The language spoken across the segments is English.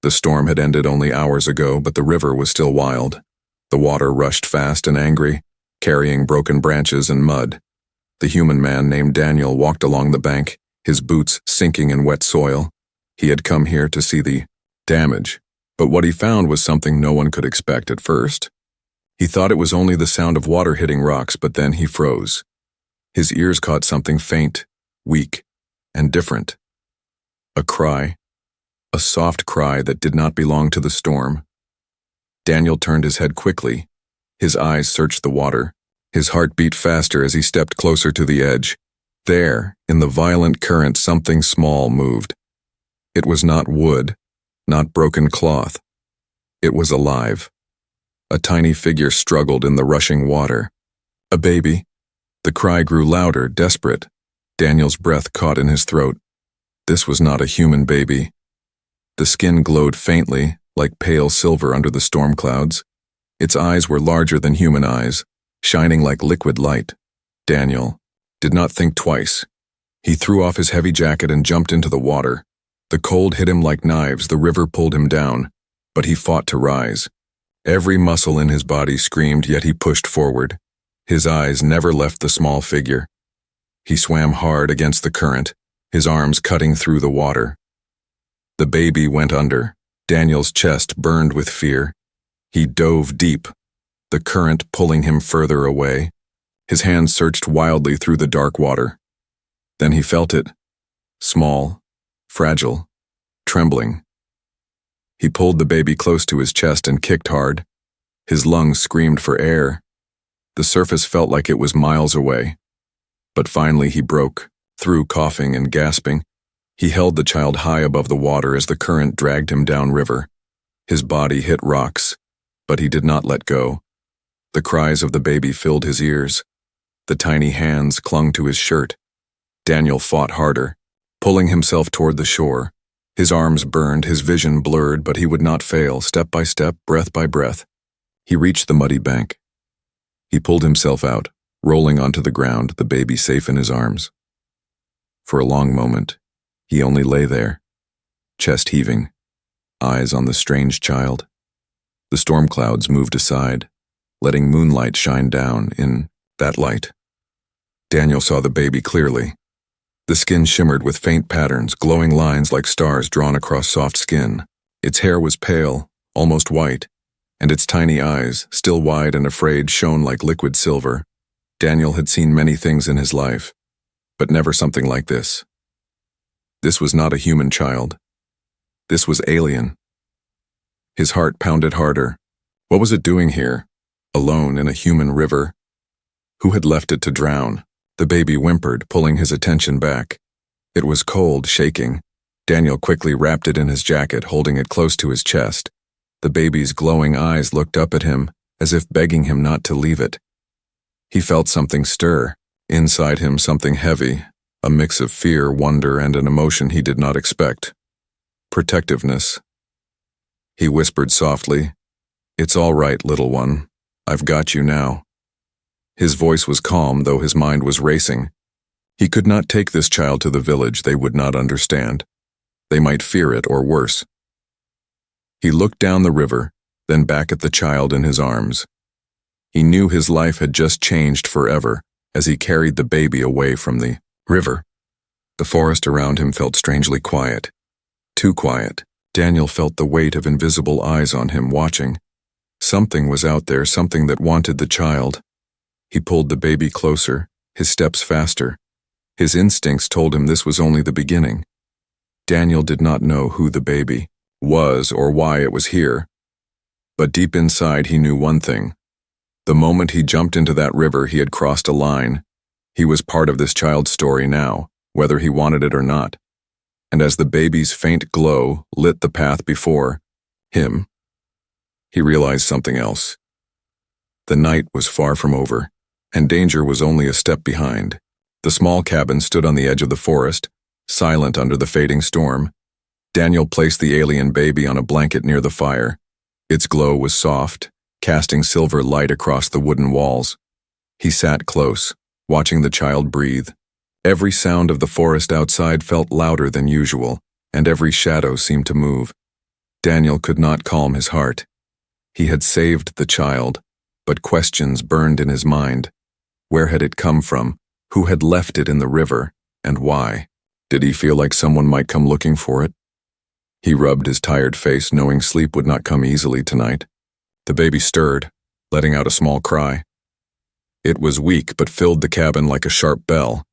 The storm had ended only hours ago, but the river was still wild. The water rushed fast and angry, carrying broken branches and mud. The human man named Daniel walked along the bank, his boots sinking in wet soil. He had come here to see the damage, but what he found was something no one could expect at first. He thought it was only the sound of water hitting rocks, but then he froze. His ears caught something faint, weak, and different. A cry. A soft cry that did not belong to the storm. Daniel turned his head quickly. His eyes searched the water. His heart beat faster as he stepped closer to the edge. There, in the violent current, something small moved. It was not wood, not broken cloth. It was alive. A tiny figure struggled in the rushing water. A baby. The cry grew louder, desperate. Daniel's breath caught in his throat. This was not a human baby. The skin glowed faintly, like pale silver under the storm clouds. Its eyes were larger than human eyes, shining like liquid light. Daniel did not think twice. He threw off his heavy jacket and jumped into the water. The cold hit him like knives, the river pulled him down, but he fought to rise. Every muscle in his body screamed, yet he pushed forward. His eyes never left the small figure. He swam hard against the current, his arms cutting through the water. The baby went under. Daniel's chest burned with fear. He dove deep, the current pulling him further away. His hands searched wildly through the dark water. Then he felt it. Small, fragile, trembling. He pulled the baby close to his chest and kicked hard. His lungs screamed for air. The surface felt like it was miles away. But finally he broke, through coughing and gasping. He held the child high above the water as the current dragged him downriver. His body hit rocks, but he did not let go. The cries of the baby filled his ears. The tiny hands clung to his shirt. Daniel fought harder, pulling himself toward the shore. His arms burned, his vision blurred, but he would not fail, step by step, breath by breath. He reached the muddy bank. He pulled himself out, rolling onto the ground, the baby safe in his arms. For a long moment, he only lay there, chest heaving, eyes on the strange child. The storm clouds moved aside, letting moonlight shine down in that light. Daniel saw the baby clearly. The skin shimmered with faint patterns, glowing lines like stars drawn across soft skin. Its hair was pale, almost white, and its tiny eyes, still wide and afraid, shone like liquid silver. Daniel had seen many things in his life, but never something like this. This was not a human child. This was alien. His heart pounded harder. What was it doing here, alone in a human river? Who had left it to drown? The baby whimpered, pulling his attention back. It was cold, shaking. Daniel quickly wrapped it in his jacket, holding it close to his chest. The baby's glowing eyes looked up at him, as if begging him not to leave it. He felt something stir. Inside him, something heavy, a mix of fear, wonder, and an emotion he did not expect. Protectiveness. He whispered softly, "It's all right, little one. I've got you now." His voice was calm, though his mind was racing. He could not take this child to the village. They would not understand. They might fear it, or worse. He looked down the river, then back at the child in his arms. He knew his life had just changed forever as he carried the baby away from the river. The forest around him felt strangely quiet. Too quiet. Daniel felt the weight of invisible eyes on him, watching. Something was out there, something that wanted the child. He pulled the baby closer, his steps faster. His instincts told him this was only the beginning. Daniel did not know who the baby was or why it was here. But deep inside he knew one thing. The moment he jumped into that river, he had crossed a line. He was part of this child's story now, whether he wanted it or not. And as the baby's faint glow lit the path before him, he realized something else. The night was far from over, and danger was only a step behind. The small cabin stood on the edge of the forest, silent under the fading storm. Daniel placed the alien baby on a blanket near the fire. Its glow was soft, casting silver light across the wooden walls. He sat close, watching the child breathe. Every sound of the forest outside felt louder than usual, and every shadow seemed to move. Daniel could not calm his heart. He had saved the child, but questions burned in his mind. Where had it come from? Who had left it in the river? And why? Did he feel like someone might come looking for it? He rubbed his tired face, knowing sleep would not come easily tonight. The baby stirred, letting out a small cry. It was weak, but filled the cabin like a sharp bell.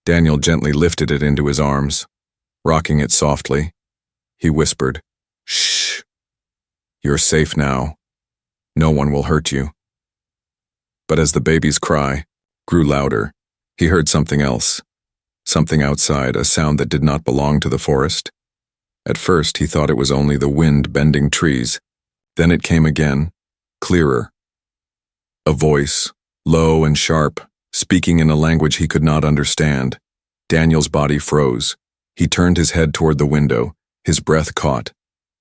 Daniel gently lifted it into his arms, rocking it softly. He whispered, "Shh. You're safe now. No one will hurt you." But as the baby's cry grew louder, he heard something else. Something outside, a sound that did not belong to the forest. At first, he thought it was only the wind bending trees. Then it came again, clearer. A voice, low and sharp, speaking in a language he could not understand. Daniel's body froze. He turned his head toward the window, his breath caught.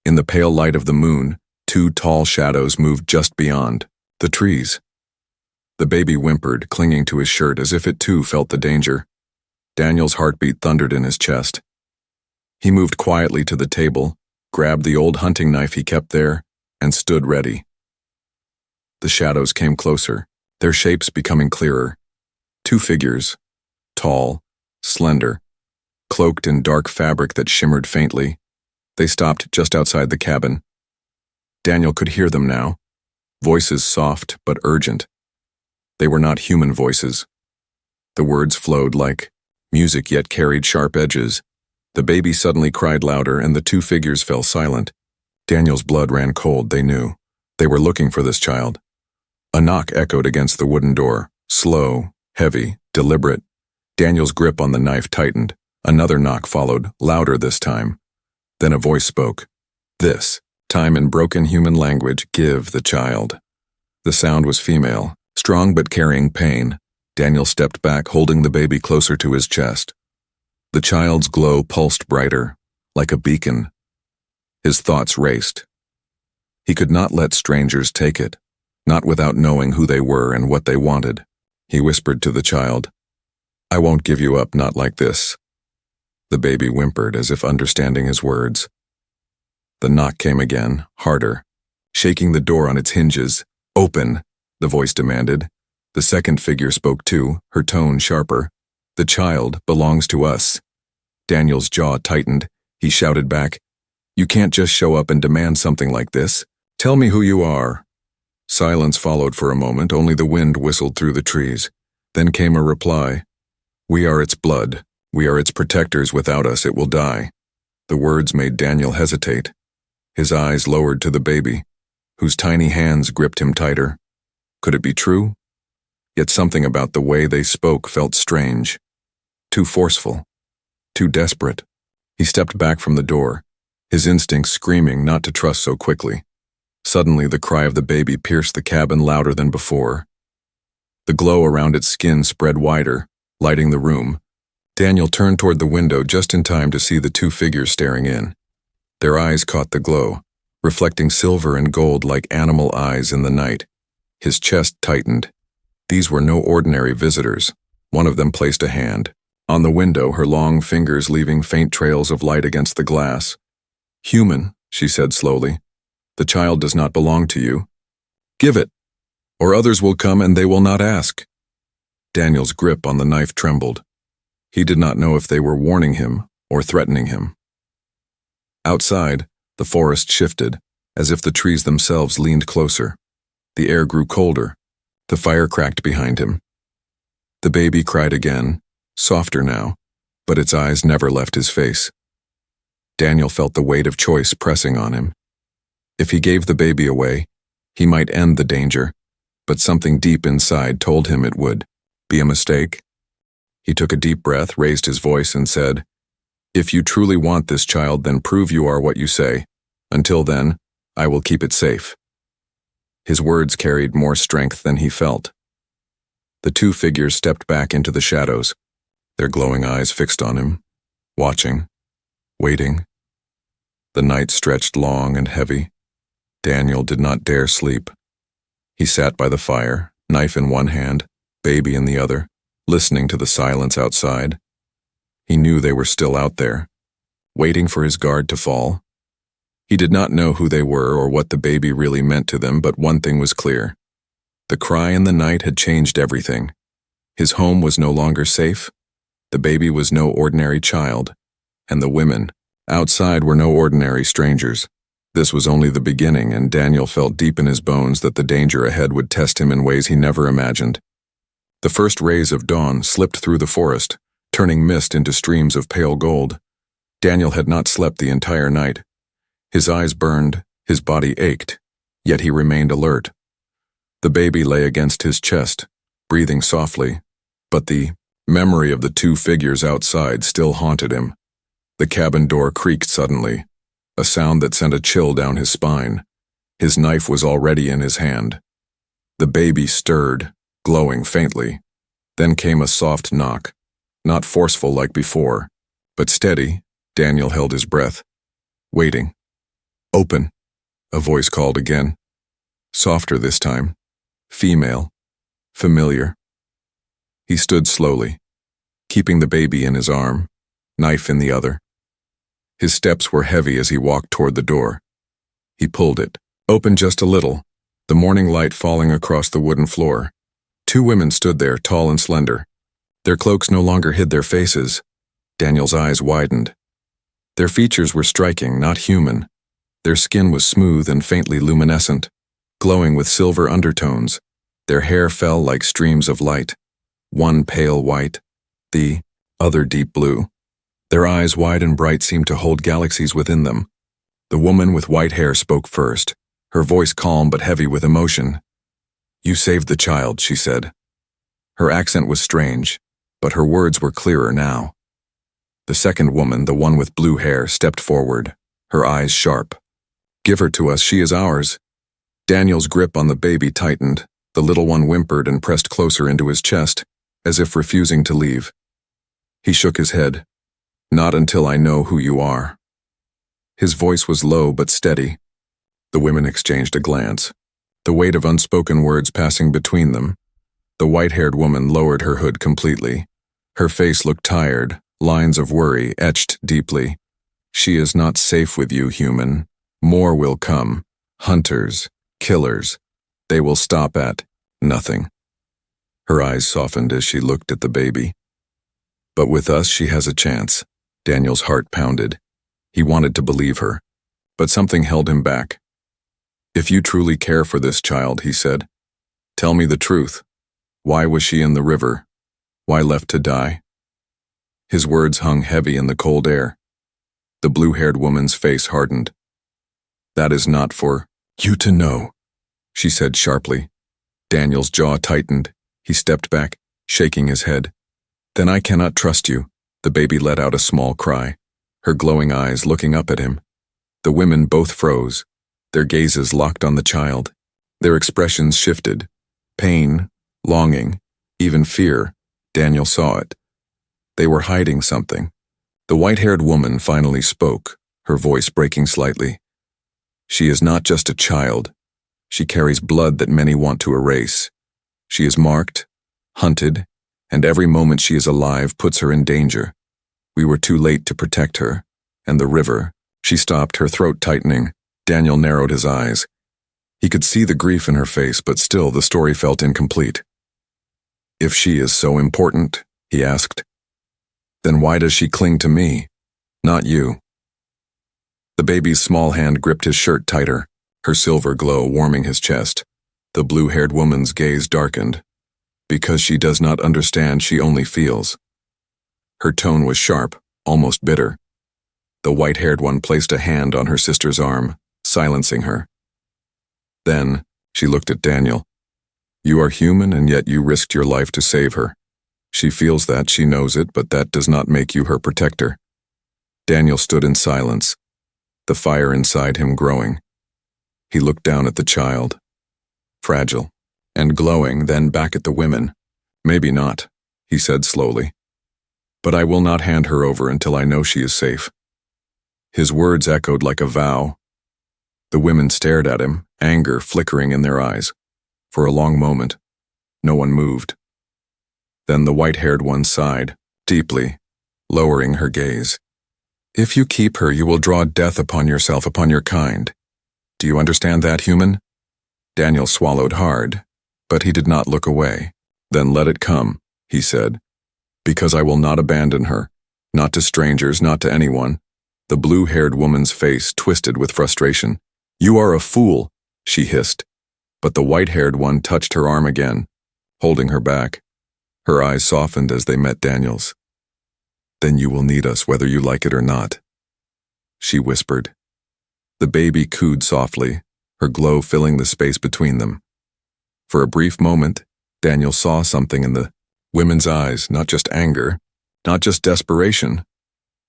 In the pale light of the moon, two tall shadows moved just beyond, the trees. The baby whimpered, clinging to his shirt as if it too felt the danger. Daniel's heartbeat thundered in his chest. He moved quietly to the table, grabbed the old hunting knife he kept there, and stood ready. The shadows came closer, their shapes becoming clearer. Two figures, tall, slender, cloaked in dark fabric that shimmered faintly. They stopped just outside the cabin. Daniel could hear them now, voices soft but urgent. They were not human voices. The words flowed like music yet carried sharp edges. The baby suddenly cried louder and the two figures fell silent. Daniel's blood ran cold, they knew. They were looking for this child. A knock echoed against the wooden door, slow, heavy, deliberate. Daniel's grip on the knife tightened. Another knock followed, louder this time. Then a voice spoke. This time in broken human language, "Give the child." The sound was female, strong but carrying pain. Daniel stepped back, holding the baby closer to his chest. The child's glow pulsed brighter, like a beacon. His thoughts raced. He could not let strangers take it, not without knowing who they were and what they wanted. He whispered to the child, "I won't give you up, not like this." The baby whimpered as if understanding his words. The knock came again, harder, shaking the door on its hinges. "Open," the voice demanded. The second figure spoke too, her tone sharper. "The child belongs to us." Daniel's jaw tightened. He shouted back, "You can't just show up and demand something like this. Tell me who you are." Silence followed for a moment, only the wind whistled through the trees. Then came a reply. "We are its blood. We are its protectors. Without us, it will die." The words made Daniel hesitate. His eyes lowered to the baby, whose tiny hands gripped him tighter. Could it be true? Yet something about the way they spoke felt strange. Too forceful. Too desperate. He stepped back from the door, his instincts screaming not to trust so quickly. Suddenly, the cry of the baby pierced the cabin louder than before. The glow around its skin spread wider, lighting the room. Daniel turned toward the window just in time to see the two figures staring in. Their eyes caught the glow, reflecting silver and gold like animal eyes in the night. His chest tightened. These were no ordinary visitors. One of them placed a hand on the window, her long fingers leaving faint trails of light against the glass. "Human," she said slowly. "The child does not belong to you. Give it, or others will come and they will not ask." Daniel's grip on the knife trembled. He did not know if they were warning him or threatening him. Outside, the forest shifted, as if the trees themselves leaned closer. The air grew colder. The fire cracked behind him. The baby cried again, softer now, but its eyes never left his face. Daniel felt the weight of choice pressing on him. If he gave the baby away, he might end the danger, but something deep inside told him it would be a mistake. He took a deep breath, raised his voice, and said, "If you truly want this child, then prove you are what you say. Until then, I will keep it safe." His words carried more strength than he felt. The two figures stepped back into the shadows, their glowing eyes fixed on him, watching, waiting. The night stretched long and heavy. Daniel did not dare sleep. He sat by the fire, knife in one hand, baby in the other, listening to the silence outside. He knew they were still out there, waiting for his guard to fall. He did not know who they were or what the baby really meant to them, but one thing was clear. The cry in the night had changed everything. His home was no longer safe, the baby was no ordinary child, and the women outside were no ordinary strangers. This was only the beginning, and Daniel felt deep in his bones that the danger ahead would test him in ways he never imagined. The first rays of dawn slipped through the forest, turning mist into streams of pale gold. Daniel had not slept the entire night. His eyes burned, his body ached, yet he remained alert. The baby lay against his chest, breathing softly, but the memory of the two figures outside still haunted him. The cabin door creaked suddenly, a sound that sent a chill down his spine. His knife was already in his hand. The baby stirred, glowing faintly. Then came a soft knock, not forceful like before, but steady. Daniel held his breath, waiting. "Open," a voice called again. Softer this time. Female. Familiar. He stood slowly, keeping the baby in his arm, knife in the other. His steps were heavy as he walked toward the door. He pulled it, open just a little, the morning light falling across the wooden floor. Two women stood there, tall and slender. Their cloaks no longer hid their faces. Daniel's eyes widened. Their features were striking, not human. Their skin was smooth and faintly luminescent, glowing with silver undertones. Their hair fell like streams of light, one pale white, the other deep blue. Their eyes, wide and bright, seemed to hold galaxies within them. The woman with white hair spoke first, her voice calm but heavy with emotion. "You saved the child," she said. Her accent was strange, but her words were clearer now. The second woman, the one with blue hair, stepped forward, her eyes sharp. "Give her to us, she is ours." Daniel's grip on the baby tightened. The little one whimpered and pressed closer into his chest, as if refusing to leave. He shook his head. "Not until I know who you are." His voice was low but steady. The women exchanged a glance, the weight of unspoken words passing between them. The white-haired woman lowered her hood completely. Her face looked tired, lines of worry etched deeply. "She is not safe with you, human. More will come. Hunters, killers. They will stop at nothing." Her eyes softened as she looked at the baby. "But with us she has a chance." Daniel's heart pounded. He wanted to believe her, but something held him back. "If you truly care for this child," he said, "tell me the truth. Why was she in the river? Why left to die?" His words hung heavy in the cold air. The blue-haired woman's face hardened. "That is not for you to know," she said sharply. Daniel's jaw tightened. He stepped back, shaking his head. "Then I cannot trust you." The baby let out a small cry, her glowing eyes looking up at him. The women both froze, their gazes locked on the child. Their expressions shifted. Pain, longing, even fear. Daniel saw it. They were hiding something. The white-haired woman finally spoke, her voice breaking slightly. "She is not just a child. She carries blood that many want to erase. She is marked, hunted, and every moment she is alive puts her in danger. We were too late to protect her. And the river." She stopped, her throat tightening. Daniel narrowed his eyes. He could see the grief in her face, but still the story felt incomplete. "If she is so important," he asked, "then why does she cling to me, not you?" The baby's small hand gripped his shirt tighter, her silver glow warming his chest. The blue-haired woman's gaze darkened. "Because she does not understand, she only feels." Her tone was sharp, almost bitter. The white-haired one placed a hand on her sister's arm, silencing her. Then, she looked at Daniel. "You are human, and yet you risked your life to save her. She feels that, she knows it, but that does not make you her protector." Daniel stood in silence, the fire inside him growing. He looked down at the child, fragile and glowing, then back at the women. "Maybe not," he said slowly. "But I will not hand her over until I know she is safe." His words echoed like a vow. The women stared at him, anger flickering in their eyes. For a long moment, no one moved. Then the white-haired one sighed, deeply, lowering her gaze. If you keep her, you will draw death upon yourself, upon your kind. Do you understand that, human? Daniel swallowed hard, but he did not look away. Then let it come, he said, because I will not abandon her, not to strangers, not to anyone. The blue-haired woman's face twisted with frustration. You are a fool, she hissed, but the white-haired one touched her arm again, holding her back. Her eyes softened as they met Daniel's. Then you will need us whether you like it or not, she whispered. The baby cooed softly, her glow filling the space between them. For a brief moment, Daniel saw something in the women's eyes, not just anger, not just desperation,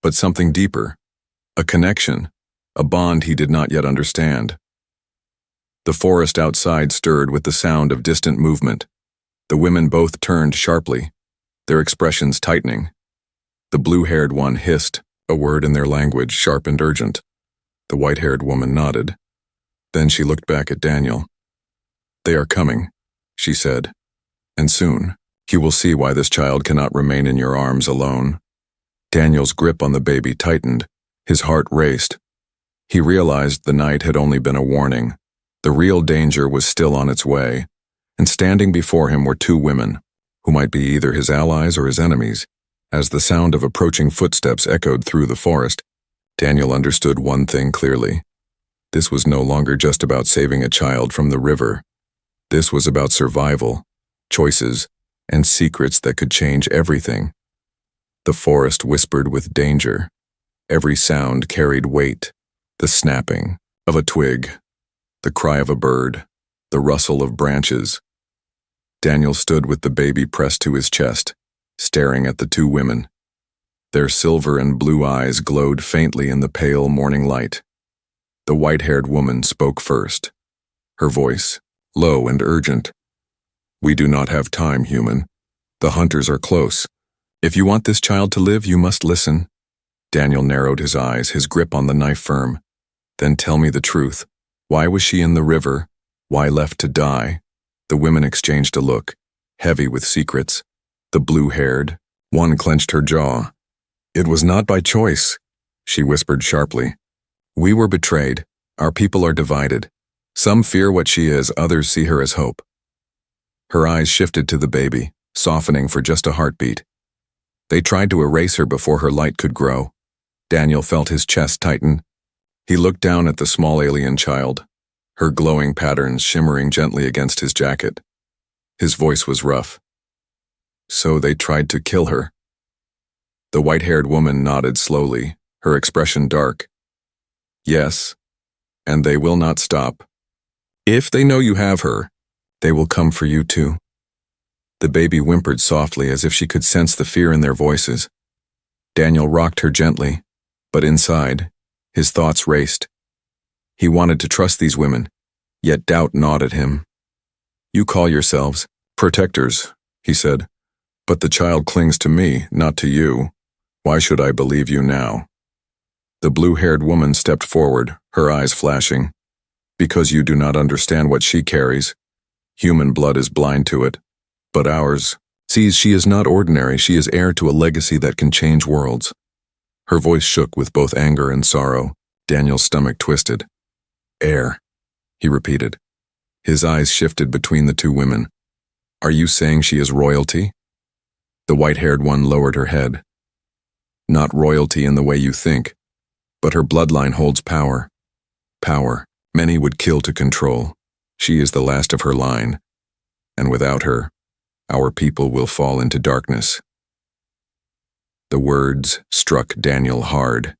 but something deeper, a connection, a bond he did not yet understand. The forest outside stirred with the sound of distant movement. The women both turned sharply, their expressions tightening. The blue-haired one hissed, a word in their language, sharp and urgent. The white-haired woman nodded. Then she looked back at Daniel. They are coming, she said, and soon you will see why this child cannot remain in your arms alone. Daniel's grip on the baby tightened, his heart raced. He realized the night had only been a warning. The real danger was still on its way, and standing before him were two women, who might be either his allies or his enemies. As the sound of approaching footsteps echoed through the forest, Daniel understood one thing clearly. This was no longer just about saving a child from the river. This was about survival, choices, and secrets that could change everything. The forest whispered with danger. Every sound carried weight, the snapping of a twig, the cry of a bird, the rustle of branches. Daniel stood with the baby pressed to his chest, staring at the two women. Their silver and blue eyes glowed faintly in the pale morning light. The white-haired woman spoke first, her voice low and urgent. We do not have time, human. The hunters are close. If you want this child to live, you must listen. Daniel narrowed his eyes, his grip on the knife firm. Then tell me the truth. Why was she in the river? Why left to die? The women exchanged a look, heavy with secrets. The blue-haired one clenched her jaw. It was not by choice, she whispered sharply. We were betrayed. Our people are divided. Some fear what she is, others see her as hope. Her eyes shifted to the baby, softening for just a heartbeat. They tried to erase her before her light could grow. Daniel felt his chest tighten. He looked down at the small alien child, her glowing patterns shimmering gently against his jacket. His voice was rough. So they tried to kill her. The white-haired woman nodded slowly, her expression dark. Yes, and they will not stop. If they know you have her, they will come for you too. The baby whimpered softly as if she could sense the fear in their voices. Daniel rocked her gently, but inside, his thoughts raced. He wanted to trust these women, yet doubt gnawed at him. You call yourselves protectors, he said, but the child clings to me, not to you. Why should I believe you now? The blue-haired woman stepped forward, her eyes flashing. Because you do not understand what she carries. Human blood is blind to it, but ours sees she is not ordinary. She is heir to a legacy that can change worlds. Her voice shook with both anger and sorrow. Daniel's stomach twisted. Heir, he repeated. His eyes shifted between the two women. Are you saying she is royalty? The white-haired one lowered her head. Not royalty in the way you think, but her bloodline holds power. Power many would kill to control. She is the last of her line, and without her, our people will fall into darkness. The words struck Daniel hard.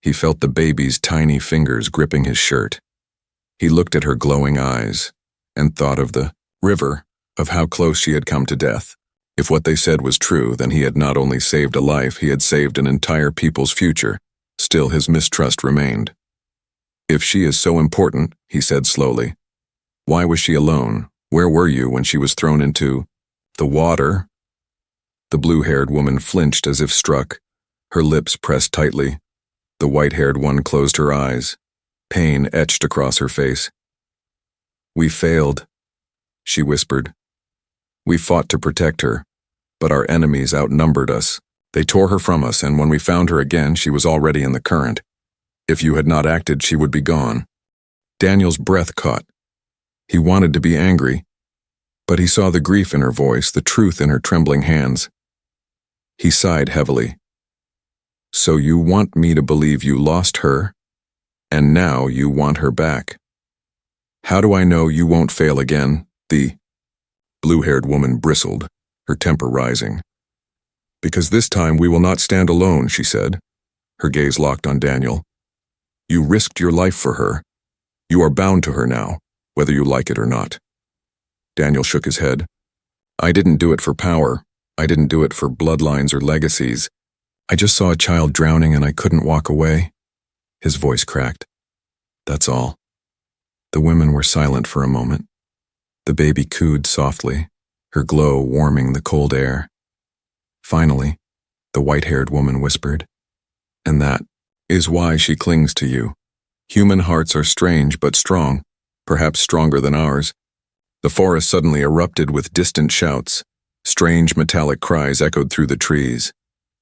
He felt the baby's tiny fingers gripping his shirt. He looked at her glowing eyes and thought of the river, of how close she had come to death. If what they said was true, then he had not only saved a life, he had saved an entire people's future. Still, his mistrust remained. If she is so important, he said slowly, why was she alone? Where were you when she was thrown into the water? The blue-haired woman flinched as if struck, her lips pressed tightly. The white-haired one closed her eyes, pain etched across her face. We failed, she whispered. We fought to protect her, but our enemies outnumbered us. They tore her from us, and when we found her again, she was already in the current. If you had not acted, she would be gone." Daniel's breath caught. He wanted to be angry, but he saw the grief in her voice, the truth in her trembling hands. He sighed heavily. "So you want me to believe you lost her, and now you want her back? How do I know you won't fail again?" The blue-haired woman bristled, her temper rising. "Because this time we will not stand alone," she said, her gaze locked on Daniel. "You risked your life for her. You are bound to her now, whether you like it or not." Daniel shook his head. "I didn't do it for power. I didn't do it for bloodlines or legacies. I just saw a child drowning and I couldn't walk away." His voice cracked. "That's all." The women were silent for a moment. The baby cooed softly, her glow warming the cold air. Finally, the white-haired woman whispered, "And that is why she clings to you. Human hearts are strange but strong, perhaps stronger than ours." The forest suddenly erupted with distant shouts. Strange metallic cries echoed through the trees.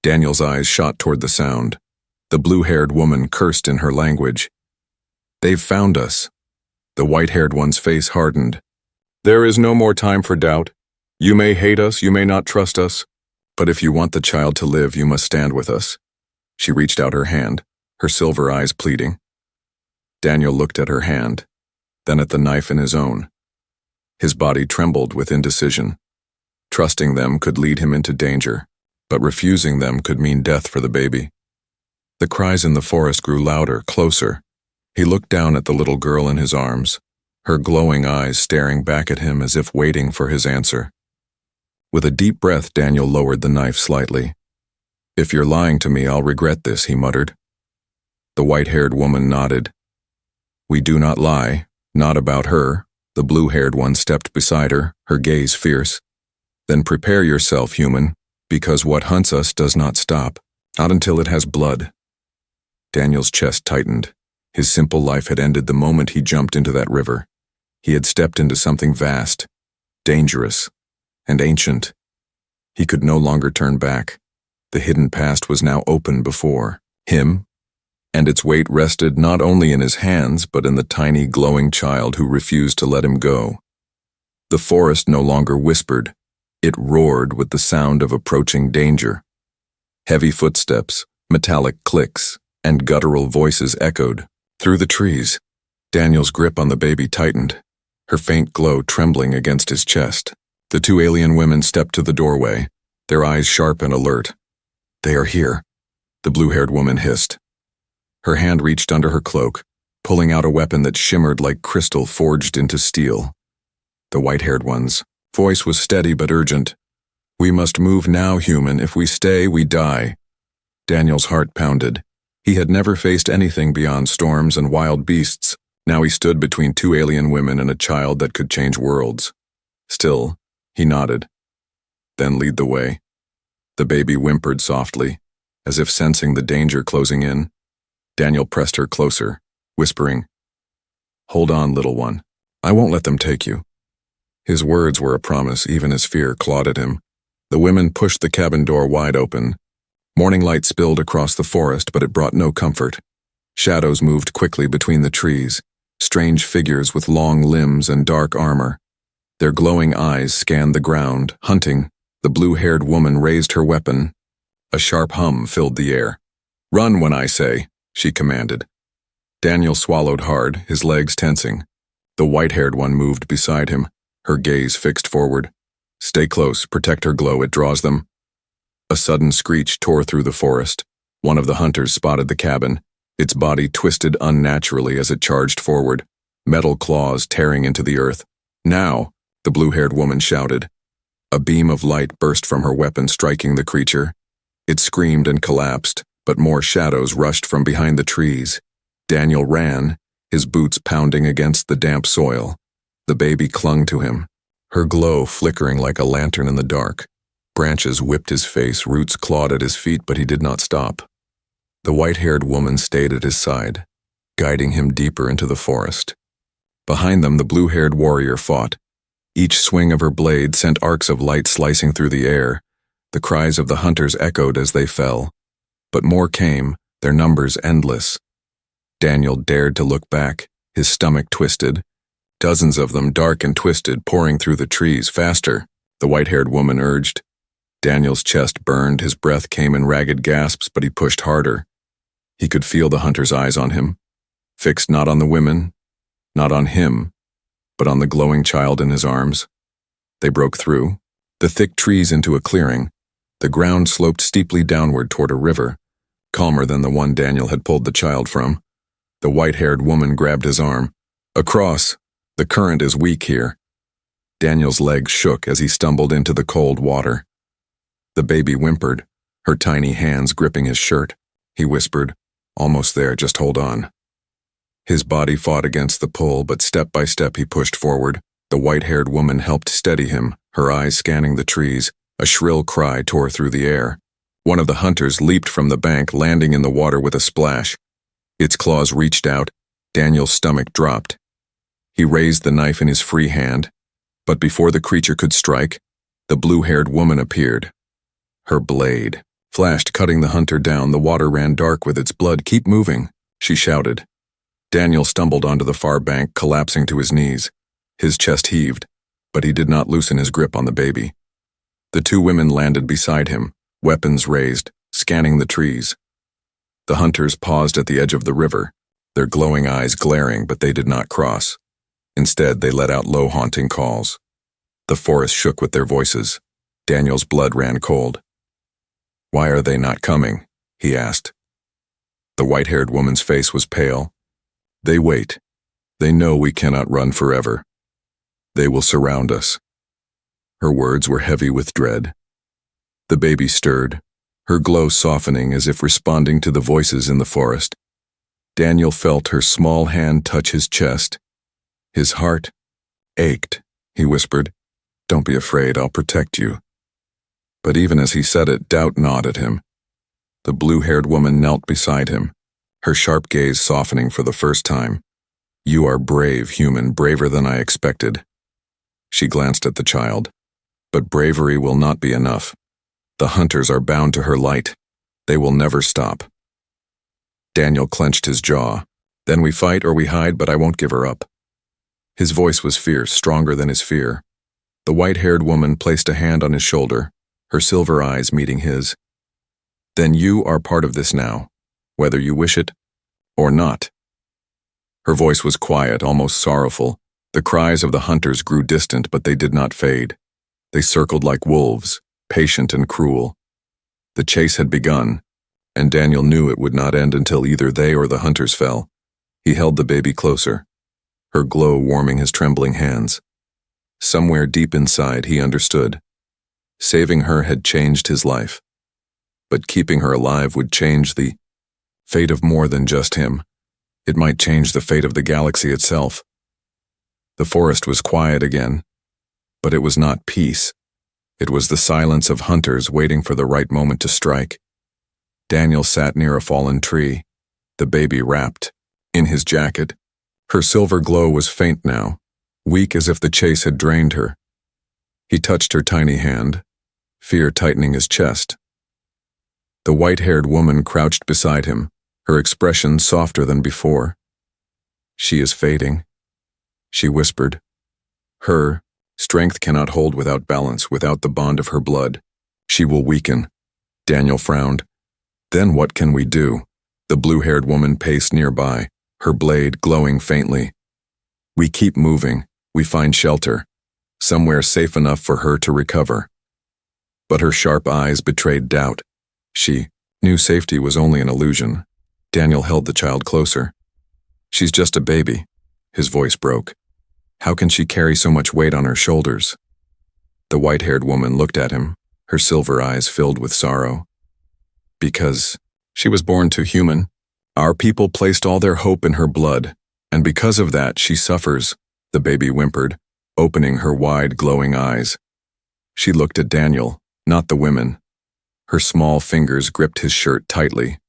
Daniel's eyes shot toward the sound. The blue-haired woman cursed in her language. "They've found us." The white-haired one's face hardened. "There is no more time for doubt. You may hate us, you may not trust us, but if you want the child to live, you must stand with us." She reached out her hand, her silver eyes pleading. Daniel looked at her hand, then at the knife in his own. His body trembled with indecision. Trusting them could lead him into danger, but refusing them could mean death for the baby. The cries in the forest grew louder, closer. He looked down at the little girl in his arms, her glowing eyes staring back at him as if waiting for his answer. With a deep breath, Daniel lowered the knife slightly. "If you're lying to me, I'll regret this," he muttered. The white-haired woman nodded. "We do not lie, not about her." The blue-haired one stepped beside her, her gaze fierce. "Then prepare yourself, human, because what hunts us does not stop, not until it has blood." Daniel's chest tightened. His simple life had ended the moment he jumped into that river. He had stepped into something vast, dangerous, and ancient. He could no longer turn back. The hidden past was now open before him, and its weight rested not only in his hands but in the tiny glowing child who refused to let him go. The forest no longer whispered. It roared with the sound of approaching danger. Heavy footsteps, metallic clicks, and guttural voices echoed through the trees. Daniel's grip on the baby tightened, her faint glow trembling against his chest. The two alien women stepped to the doorway, their eyes sharp and alert. "They are here," the blue-haired woman hissed. Her hand reached under her cloak, pulling out a weapon that shimmered like crystal forged into steel. The white-haired one's voice was steady but urgent. "We must move now, human. If we stay, we die." Daniel's heart pounded. He had never faced anything beyond storms and wild beasts. Now he stood between two alien women and a child that could change worlds. Still, he nodded. "Then lead the way." The baby whimpered softly, as if sensing the danger closing in. Daniel pressed her closer, whispering, "Hold on, little one. I won't let them take you." His words were a promise, even as fear clawed at him. The women pushed the cabin door wide open. Morning light spilled across the forest, but it brought no comfort. Shadows moved quickly between the trees, strange figures with long limbs and dark armor. Their glowing eyes scanned the ground, hunting. The blue-haired woman raised her weapon. A sharp hum filled the air. "Run when I say," she commanded. Daniel swallowed hard, his legs tensing. The white-haired one moved beside him, her gaze fixed forward. "Stay close, protect her glow, it draws them." A sudden screech tore through the forest. One of the hunters spotted the cabin. Its body twisted unnaturally as it charged forward, metal claws tearing into the earth. "Now!" the blue-haired woman shouted. A beam of light burst from her weapon, striking the creature. It screamed and collapsed, but more shadows rushed from behind the trees. Daniel ran, his boots pounding against the damp soil. The baby clung to him, her glow flickering like a lantern in the dark. Branches whipped his face, roots clawed at his feet, but he did not stop. The white-haired woman stayed at his side, guiding him deeper into the forest. Behind them, the blue-haired warrior fought. Each swing of her blade sent arcs of light slicing through the air. The cries of the hunters echoed as they fell. But more came, their numbers endless. Daniel dared to look back, his stomach twisted. Dozens of them, dark and twisted, pouring through the trees. Faster, the white-haired woman urged. Daniel's chest burned, his breath came in ragged gasps, but he pushed harder. He could feel the hunter's eyes on him, fixed not on the women, not on him, but on the glowing child in his arms. They broke through the thick trees into a clearing. The ground sloped steeply downward toward a river, calmer than the one Daniel had pulled the child from. The white-haired woman grabbed his arm. Across. The current is weak here. Daniel's legs shook as he stumbled into the cold water. The baby whimpered, her tiny hands gripping his shirt. He whispered, "Almost there, just hold on." His body fought against the pull, but step by step he pushed forward. The white-haired woman helped steady him, her eyes scanning the trees. A shrill cry tore through the air. One of the hunters leaped from the bank, landing in the water with a splash. Its claws reached out. Daniel's stomach dropped. He raised the knife in his free hand, but before the creature could strike, the blue-haired woman appeared. Her blade flashed, cutting the hunter down. The water ran dark with its blood. "Keep moving," she shouted. Daniel stumbled onto the far bank, collapsing to his knees. His chest heaved, but he did not loosen his grip on the baby. The two women landed beside him, weapons raised, scanning the trees. The hunters paused at the edge of the river, their glowing eyes glaring, but they did not cross. Instead, they let out low, haunting calls. The forest shook with their voices. Daniel's blood ran cold. "Why are they not coming?" he asked. The white-haired woman's face was pale. "They wait. They know we cannot run forever. They will surround us." Her words were heavy with dread. The baby stirred, her glow softening as if responding to the voices in the forest. Daniel felt her small hand touch his chest. His heart ached. He whispered, "Don't be afraid, I'll protect you." But even as he said it, doubt gnawed at him. The blue-haired woman knelt beside him, her sharp gaze softening for the first time. "You are brave, human, braver than I expected." She glanced at the child. "But bravery will not be enough. The hunters are bound to her light. They will never stop." Daniel clenched his jaw. "Then we fight or we hide, but I won't give her up." His voice was fierce, stronger than his fear. The white-haired woman placed a hand on his shoulder, her silver eyes meeting his. "Then you are part of this now, whether you wish it or not." Her voice was quiet, almost sorrowful. The cries of the hunters grew distant, but they did not fade. They circled like wolves, patient and cruel. The chase had begun, and Daniel knew it would not end until either they or the hunters fell. He held the baby closer, her glow warming his trembling hands. Somewhere deep inside, he understood. Saving her had changed his life, but keeping her alive would change the fate of more than just him. It might change the fate of the galaxy itself. The forest was quiet again, but it was not peace. It was the silence of hunters waiting for the right moment to strike. Daniel sat near a fallen tree, the baby wrapped in his jacket. Her silver glow was faint now, weak as if the chase had drained her. He touched her tiny hand, fear tightening his chest. The white-haired woman crouched beside him, her expression softer than before. "She is fading," she whispered. "Her strength cannot hold without balance, without the bond of her blood. She will weaken." Daniel frowned. "Then what can we do?" The blue-haired woman paced nearby, her blade glowing faintly. "We keep moving. We find shelter, somewhere safe enough for her to recover." But her sharp eyes betrayed doubt. She knew safety was only an illusion. Daniel held the child closer. "She's just a baby." His voice broke. "How can she carry so much weight on her shoulders?" The white-haired woman looked at him, her silver eyes filled with sorrow. "Because she was born too human. Our people placed all their hope in her blood, and because of that she suffers," the baby whimpered, opening her wide, glowing eyes. She looked at Daniel, not the women. Her small fingers gripped his shirt tightly.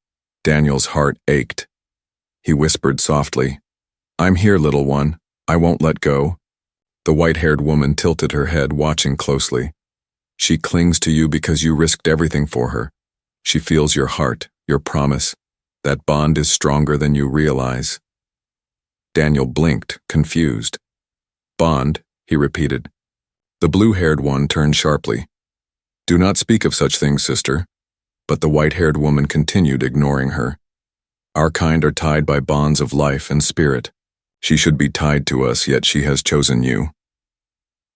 Daniel's heart ached. He whispered softly, "I'm here, little one. I won't let go." The white-haired woman tilted her head, watching closely. She clings to you because you risked everything for her. She feels your heart, your promise. That bond is stronger than you realize. Daniel blinked, confused. Bond, he repeated. The blue-haired one turned sharply. Do not speak of such things, sister. But the white-haired woman continued, ignoring her. Our kind are tied by bonds of life and spirit. She should be tied to us, yet she has chosen you.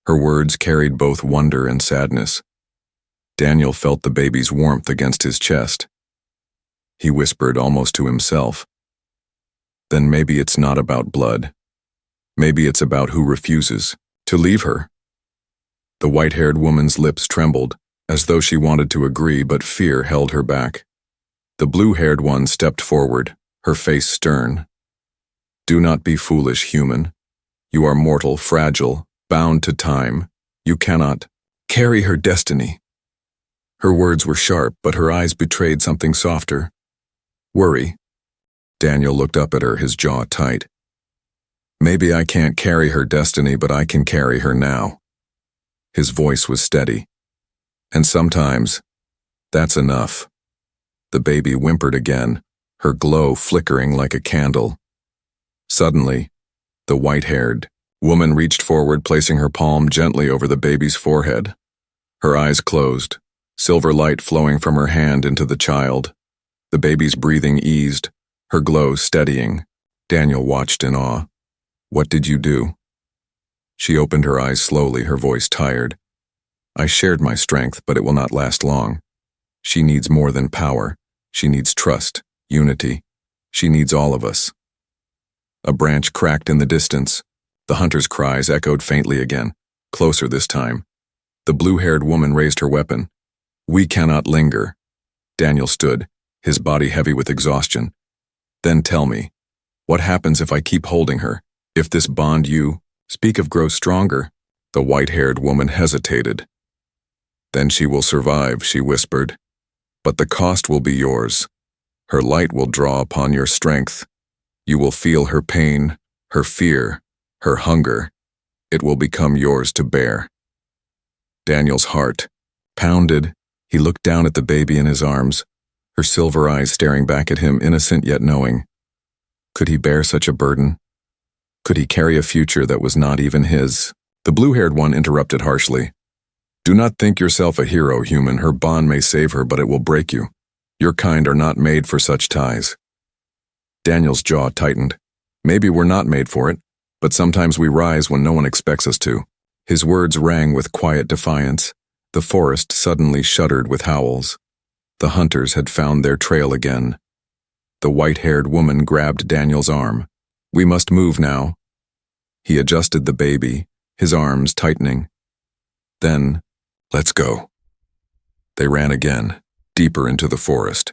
Her words carried both wonder and sadness. Daniel felt the baby's warmth against his chest. He whispered almost to himself. Then maybe it's not about blood. Maybe it's about who refuses to leave her. The white-haired woman's lips trembled, as though she wanted to agree, but fear held her back. The blue-haired one stepped forward, her face stern. Do not be foolish, human. You are mortal, fragile, bound to time. You cannot carry her destiny. Her words were sharp, but her eyes betrayed something softer. Worry. Daniel looked up at her, his jaw tight. Maybe I can't carry her destiny, but I can carry her now. His voice was steady. And sometimes, that's enough. The baby whimpered again, her glow flickering like a candle. Suddenly, the white-haired woman reached forward, placing her palm gently over the baby's forehead. Her eyes closed, silver light flowing from her hand into the child. The baby's breathing eased, her glow steadying. Daniel watched in awe. What did you do? She opened her eyes slowly, her voice tired. I shared my strength, but it will not last long. She needs more than power. She needs trust, unity. She needs all of us. A branch cracked in the distance. The hunter's cries echoed faintly again, closer this time. The blue-haired woman raised her weapon. We cannot linger. Daniel stood, his body heavy with exhaustion. Then tell me, what happens if I keep holding her? If this bond you speak of grows stronger? The white-haired woman hesitated. Then she will survive, she whispered. But the cost will be yours. Her light will draw upon your strength. You will feel her pain, her fear, her hunger. It will become yours to bear. Daniel's heart pounded. He looked down at the baby in his arms, her silver eyes staring back at him, innocent yet knowing. Could he bear such a burden? Could he carry a future that was not even his? The blue-haired one interrupted harshly. Do not think yourself a hero, human. Her bond may save her, but it will break you. Your kind are not made for such ties. Daniel's jaw tightened. Maybe we're not made for it, but sometimes we rise when no one expects us to. His words rang with quiet defiance. The forest suddenly shuddered with howls. The hunters had found their trail again. The white-haired woman grabbed Daniel's arm. We must move now. He adjusted the baby, his arms tightening. Then, let's go. They ran again, deeper into the forest.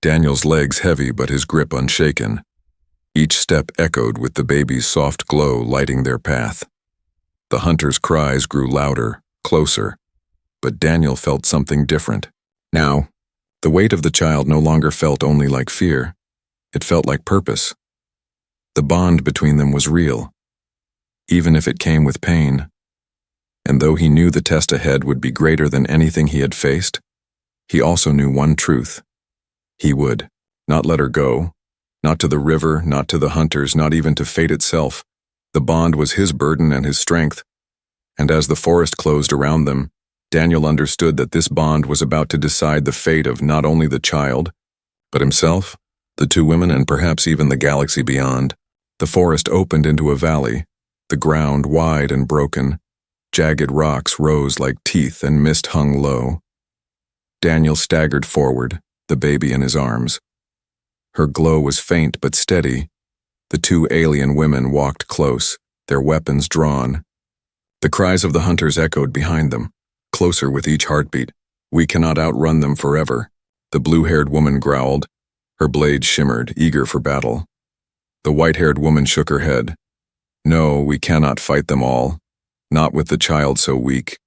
Daniel's legs heavy but his grip unshaken. Each step echoed with the baby's soft glow lighting their path. The hunter's cries grew louder, closer. But Daniel felt something different. Now, the weight of the child no longer felt only like fear. It felt like purpose. The bond between them was real, even if it came with pain. And though he knew the test ahead would be greater than anything he had faced, he also knew one truth. He would not let her go, not to the river, not to the hunters, not even to fate itself. The bond was his burden and his strength. And as the forest closed around them, Daniel understood that this bond was about to decide the fate of not only the child, but himself, the two women, and perhaps even the galaxy beyond. The forest opened into a valley, the ground wide and broken. Jagged rocks rose like teeth and mist hung low. Daniel staggered forward, the baby in his arms. Her glow was faint but steady. The two alien women walked close, their weapons drawn. The cries of the hunters echoed behind them, closer with each heartbeat. We cannot outrun them forever, the blue-haired woman growled. Her blade shimmered, eager for battle. The white-haired woman shook her head. No, we cannot fight them all, not with the child so weak.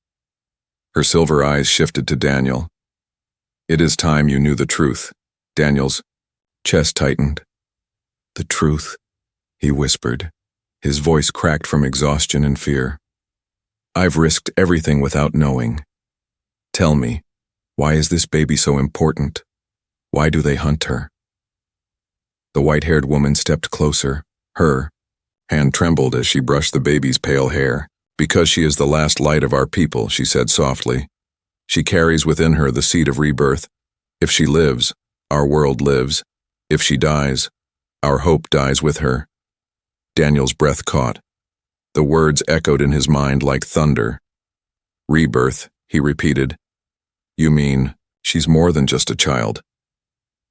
Her silver eyes shifted to Daniel. It is time you knew the truth. Daniel's chest tightened. The truth, he whispered, his voice cracked from exhaustion and fear. I've risked everything without knowing. Tell me, why is this baby so important? Why do they hunt her?" The white-haired woman stepped closer. Her hand trembled as she brushed the baby's pale hair. "Because she is the last light of our people," she said softly. "She carries within her the seed of rebirth. If she lives, our world lives. If she dies, our hope dies with her." Daniel's breath caught. The words echoed in his mind like thunder. "Rebirth," he repeated. "You mean she's more than just a child?"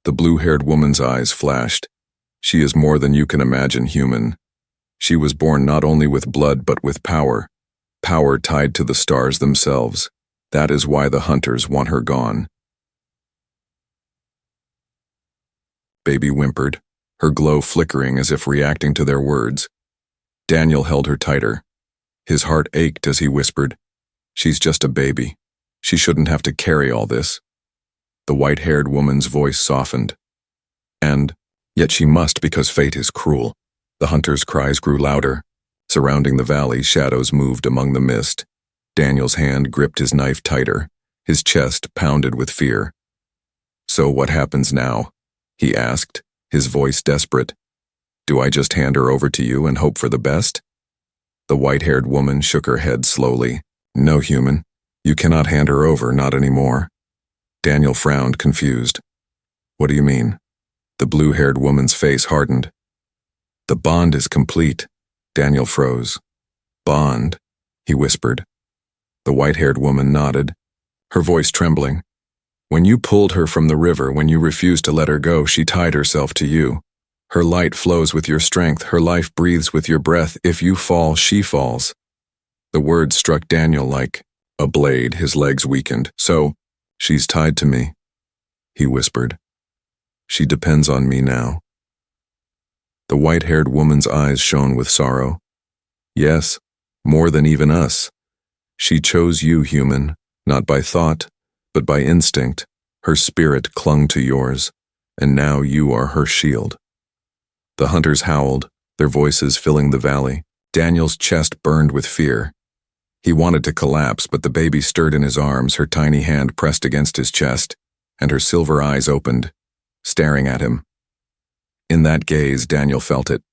The blue-haired woman's eyes flashed. "She is more than you can imagine human. She was born not only with blood but with power. Power tied to the stars themselves. That is why the hunters want her gone." Baby whimpered, her glow flickering as if reacting to their words. Daniel held her tighter. His heart ached as he whispered, "She's just a baby. She shouldn't have to carry all this." The white-haired woman's voice softened. "And yet she must, because fate is cruel." The hunters' cries grew louder. Surrounding the valley, shadows moved among the mist. Daniel's hand gripped his knife tighter. His chest pounded with fear. "So what happens now?" he asked, his voice desperate. "Do I just hand her over to you and hope for the best?" The white-haired woman shook her head slowly. "No, human. You cannot hand her over, not anymore." Daniel frowned, confused. "What do you mean?" The blue-haired woman's face hardened. "The bond is complete." Daniel froze. "Bond?" he whispered. The white-haired woman nodded, her voice trembling. "When you pulled her from the river, when you refused to let her go, she tied herself to you. Her light flows with your strength, her life breathes with your breath. If you fall, she falls." The words struck Daniel like a blade. His legs weakened. "So, she's tied to me," he whispered. "She depends on me now." The white-haired woman's eyes shone with sorrow. "Yes, more than even us. She chose you, human, not by thought, but by instinct. Her spirit clung to yours, and now you are her shield." The hunters howled, their voices filling the valley. Daniel's chest burned with fear. He wanted to collapse, but the baby stirred in his arms, her tiny hand pressed against his chest, and her silver eyes opened, staring at him. In that gaze, Daniel felt it.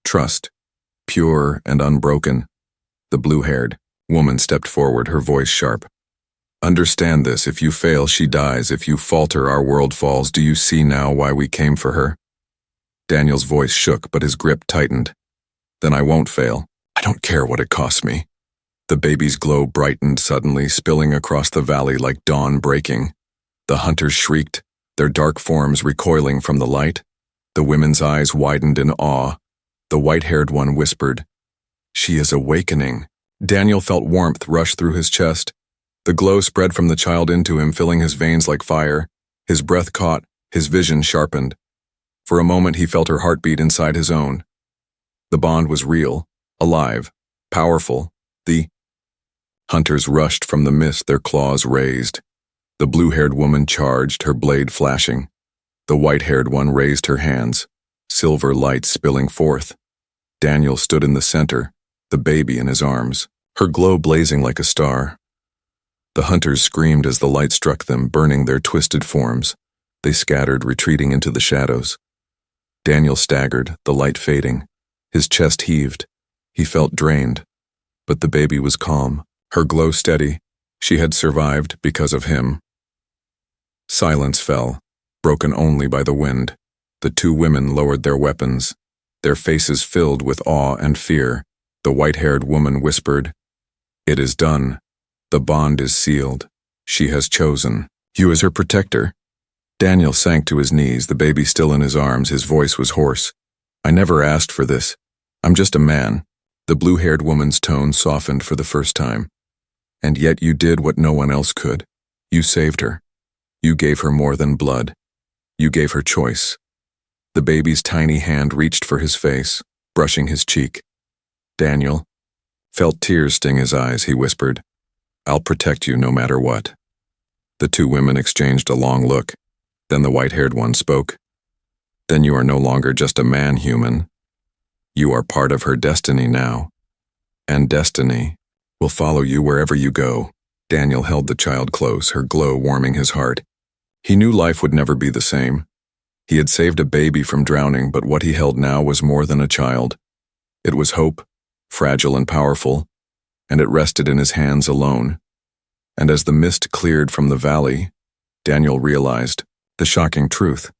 Trust, pure and unbroken. The blue-haired woman stepped forward, her voice sharp. "Understand this, if you fail, she dies. If you falter, our world falls. Do you see now why we came for her?" Daniel's voice shook, but his grip tightened. "Then I won't fail. I don't care what it costs me." The baby's glow brightened suddenly, spilling across the valley like dawn breaking. The hunters shrieked, their dark forms recoiling from the light. The women's eyes widened in awe. The white-haired one whispered, "She is awakening." Daniel felt warmth rush through his chest. The glow spread from the child into him, filling his veins like fire. His breath caught, his vision sharpened. For a moment he felt her heartbeat inside his own. The bond was real, alive, powerful. The hunters rushed from the mist, their claws raised. The blue-haired woman charged, her blade flashing. The white-haired one raised her hands, silver light spilling forth. Daniel stood in the center, the baby in his arms, her glow blazing like a star. The hunters screamed as the light struck them, burning their twisted forms. They scattered, retreating into the shadows. Daniel staggered, the light fading. His chest heaved. He felt drained. But the baby was calm, her glow steady. She had survived because of him. Silence fell, broken only by the wind. The two women lowered their weapons, their faces filled with awe and fear. The white-haired woman whispered, "It is done. The bond is sealed. She has chosen you as her protector." Daniel sank to his knees, the baby still in his arms. His voice was hoarse. "I never asked for this. I'm just a man." The blue-haired woman's tone softened for the first time. "And yet you did what no one else could. You saved her. You gave her more than blood. You gave her choice." The baby's tiny hand reached for his face, brushing his cheek. Daniel felt tears sting his eyes. He whispered, "I'll protect you no matter what." The two women exchanged a long look. Then the white-haired one spoke. "Then you are no longer just a man, human. You are part of her destiny now. And destiny will follow you wherever you go." Daniel held the child close, her glow warming his heart. He knew life would never be the same. He had saved a baby from drowning, but what he held now was more than a child. It was hope, fragile and powerful, and it rested in his hands alone. And as the mist cleared from the valley, Daniel realized the shocking truth.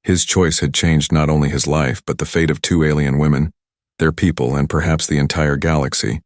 His choice had changed not only his life, but the fate of two alien women, their people, and perhaps the entire galaxy.